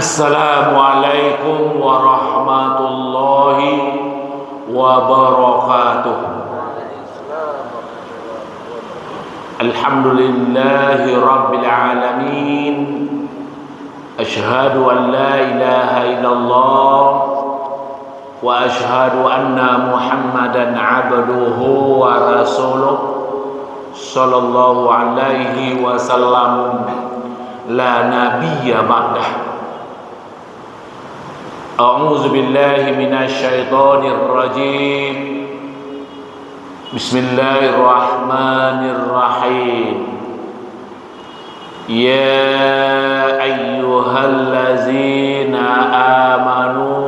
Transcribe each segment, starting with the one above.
Assalamualaikum warahmatullahi wabarakatuh. Alhamdulillahi rabbil alamin. Ashhadu an la ilaha illallah wa ashhadu anna Muhammadan abduhu wa rasuluh sallallahu alaihi wasallam la nabiyya ba'dah. A'udzu billahi minasy syaithanir rajim. Bismillahirrahmanirrahim. Ya ayyuhallazina amanu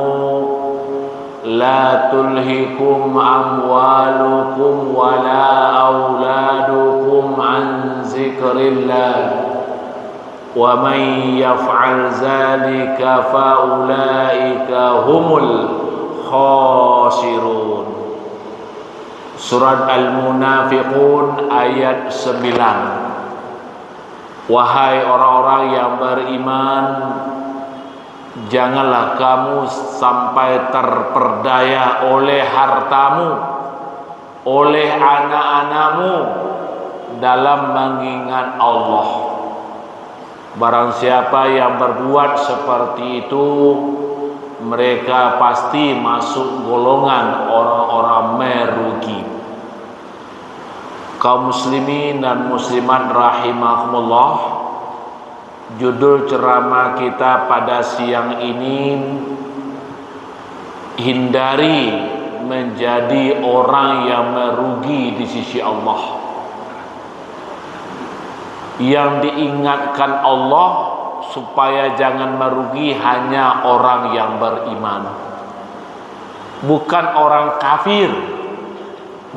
la tulhikum amwalukum wala auladukum an zikrillah. Wa man yaf'al dzalika fa ulaika humul khasirun. Surat Al-Munafiqun ayat 9. Wahai orang-orang yang beriman, janganlah kamu sampai terperdaya oleh hartamu, oleh anak-anakmu dalam mengingat Allah. Barang siapa yang berbuat seperti itu, mereka pasti masuk golongan orang-orang merugi. Kaum muslimin dan muslimat rahimakumullah, judul ceramah kita pada siang ini, hindari menjadi orang yang merugi di sisi Allah. Yang diingatkan Allah supaya jangan merugi hanya orang yang beriman, bukan orang kafir,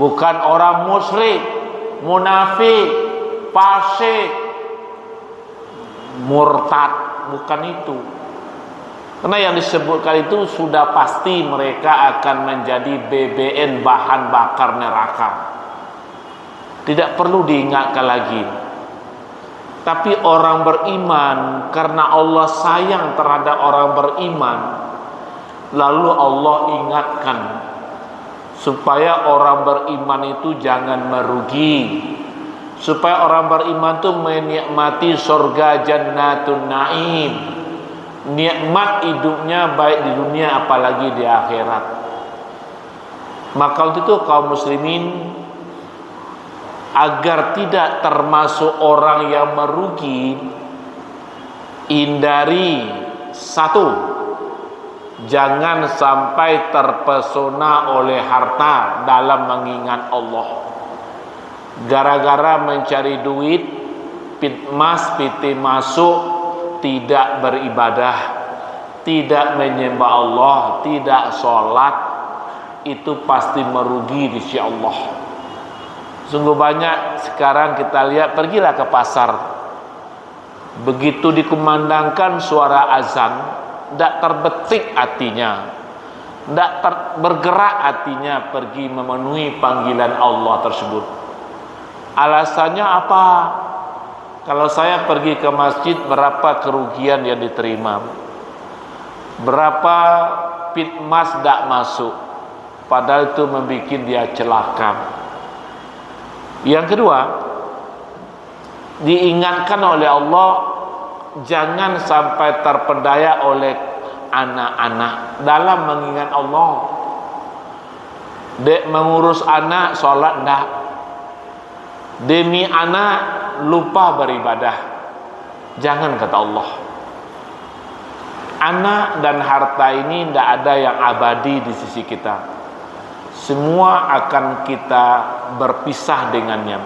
bukan orang musyrik, munafik, fasik, murtad, bukan itu. Karena yang disebutkan itu sudah pasti mereka akan menjadi BBN, bahan bakar neraka. Tidak perlu diingatkan lagi. Tapi orang beriman, karena Allah sayang terhadap orang beriman, lalu Allah ingatkan supaya orang beriman itu jangan merugi, supaya orang beriman itu menikmati surga jannatun naim, nikmat hidupnya baik di dunia apalagi di akhirat. Maka untuk itu kaum muslimin, agar tidak termasuk orang yang merugi, hindari satu, jangan sampai terpesona oleh harta dalam mengingat Allah. Gara-gara mencari duit, piti masuk, tidak beribadah, tidak menyembah Allah, tidak sholat, itu pasti merugi di sisi Allah. Sungguh banyak sekarang kita lihat, pergilah ke pasar, begitu dikumandangkan suara azan, tidak terbetik hatinya, tidak bergerak hatinya pergi memenuhi panggilan Allah tersebut. Alasannya apa? Kalau saya pergi ke masjid, berapa kerugian yang diterima, berapa pitmas tidak masuk, padahal itu membuat dia celaka. Yang kedua, diingatkan oleh Allah, jangan sampai terpedaya oleh anak-anak dalam mengingat Allah. Dek mengurus anak, sholat enggak. Demi anak lupa beribadah. Jangan, kata Allah. Anak dan harta ini tidak ada yang abadi di sisi kita. Semua akan kita berpisah dengannya.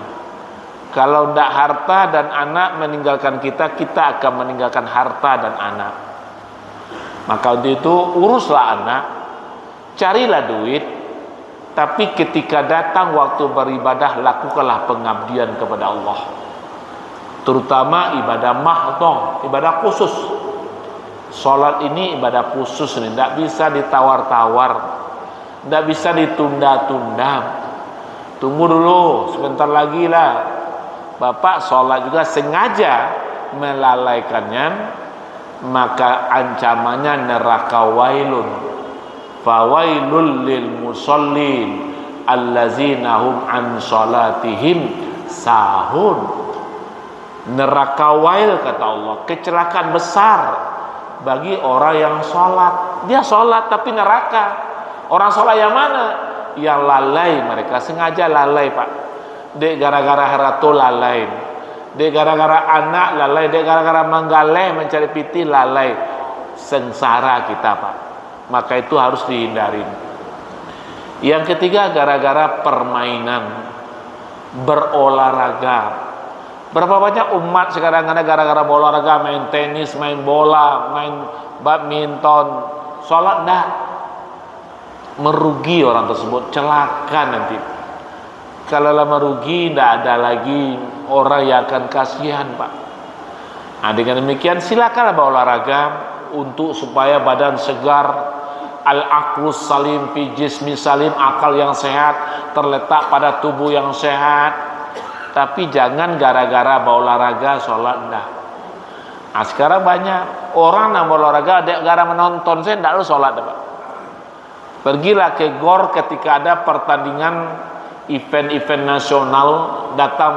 Kalau tidak harta dan anak meninggalkan kita, kita akan meninggalkan harta dan anak. Maka untuk itu uruslah anak, carilah duit, tapi ketika datang waktu beribadah, lakukanlah pengabdian kepada Allah. Terutama ibadah mahdhah, ibadah khusus. Salat ini ibadah khusus, ini tidak bisa ditawar-tawar, tidak bisa ditunda-tunda. Tunggu dulu, sebentar lagi lah. Bapak sholat juga sengaja melalaikannya maka ancamannya neraka wailun. Fawailul lil musallin allazina hum an salatihim sahun. Neraka wail kata Allah, kecelakaan besar bagi orang yang sholat. Dia sholat tapi neraka. Orang sholat yang mana? Yang lalai, mereka sengaja lalai pak. Dek gara-gara harato lalai, dek gara-gara anak lalai, dek gara-gara menggalai mencari piti lalai. Sengsara kita pak. Maka itu harus dihindarin. Yang ketiga, gara-gara permainan, berolahraga. Berapa banyak umat sekarang ada gara-gara olahraga, main tenis, main bola, main badminton, sholat dah. Merugi orang tersebut, celaka nanti. Kalau merugi, tidak ada lagi orang yang akan kasihan pak. Nah, dengan demikian silakanlah berolahraga untuk supaya badan segar. Al-aqlus salim fi jismi salim, akal yang sehat terletak pada tubuh yang sehat. Tapi jangan gara-gara berolahraga sholat dah. Nah, sekarang banyak orang yang berolahraga gara menonton, saya tidak lu sholat pak. Pergilah ke GOR ketika ada pertandingan event-event nasional, datang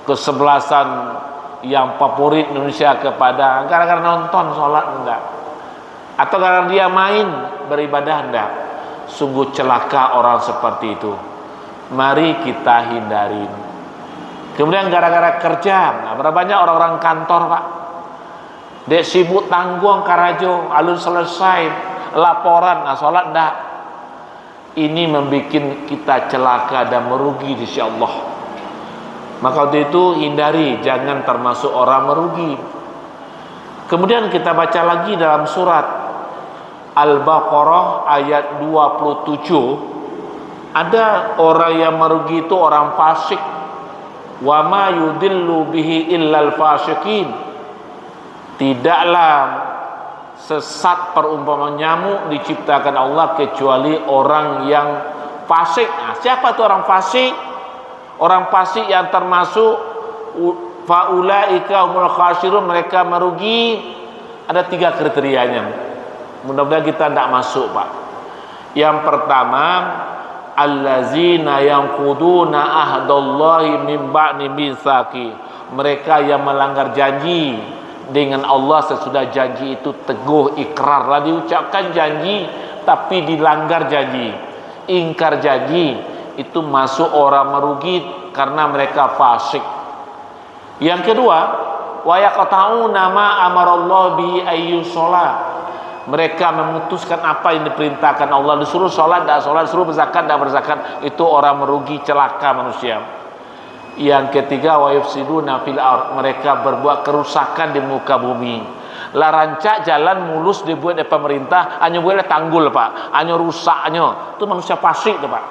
kesebelasan yang favorit Indonesia kepada gara-gara nonton sholat enggak, atau gara-gara dia main beribadah enggak. Sungguh celaka orang seperti itu. Mari kita hindarin. Kemudian gara-gara kerja, nah, berapa banyak orang-orang kantor pak, dek sibuk tanggung karajo, alun selesai laporan, nah sholat dah. Ini membuat kita celaka dan merugi di sisi Allah. Maka waktu itu hindari, jangan termasuk orang merugi. Kemudian kita baca lagi dalam surat Al-Baqarah ayat 27. Ada orang yang merugi itu orang fasik. Wa ma yudillu bihi illal fasikin. Tidaklah sesat perumpamaan nyamuk diciptakan Allah kecuali orang yang fasik. Nah, siapa itu orang fasik? Orang fasik yang termasuk faulaika humul khasirun, mereka merugi. Ada 3 kriterianya. Mudah-mudahan kita tidak masuk pak. Yang pertama, allazina yanquduna ahdallahi min ba'di mitsaqi, mereka yang melanggar janji dengan Allah sesudah janji itu teguh, ikrar lah, diucapkan janji tapi dilanggar janji, ingkar janji, itu masuk orang merugi karena mereka fasik. Yang kedua, wa yaqta'una ma amarallahu bi ayyusholat, mereka memutuskan apa yang diperintahkan Allah. Disuruh sholat tidak sholat, disuruh berzakat tidak berzakat, itu orang merugi, celaka manusia. Yang ketiga, wa yufsiduna fil ardh, mereka berbuat kerusakan di muka bumi. Lah rancak jalan mulus dibuat oleh pemerintah, hanya boleh tanggul pak, hanya rusaknya. Itu manusia fasik tu pak.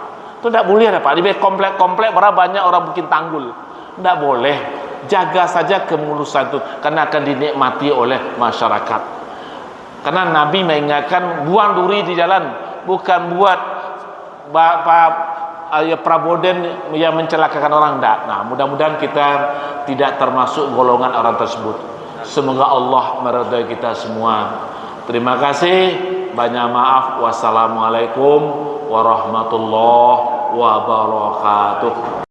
Itu tidak boleh pak. Di komplek-komplek berapa banyak orang bikin tanggul. Tidak boleh. Jaga saja kemulusan itu, karena akan dinikmati oleh masyarakat. Karena Nabi mengingatkan buang duri di jalan, bukan buat praboden yang mencelakakan orang. Tidak. Nah, mudah-mudahan kita tidak termasuk golongan orang tersebut. Semoga Allah meridai kita semua. Terima kasih, banyak maaf. Wassalamualaikum warahmatullahi wabarakatuh.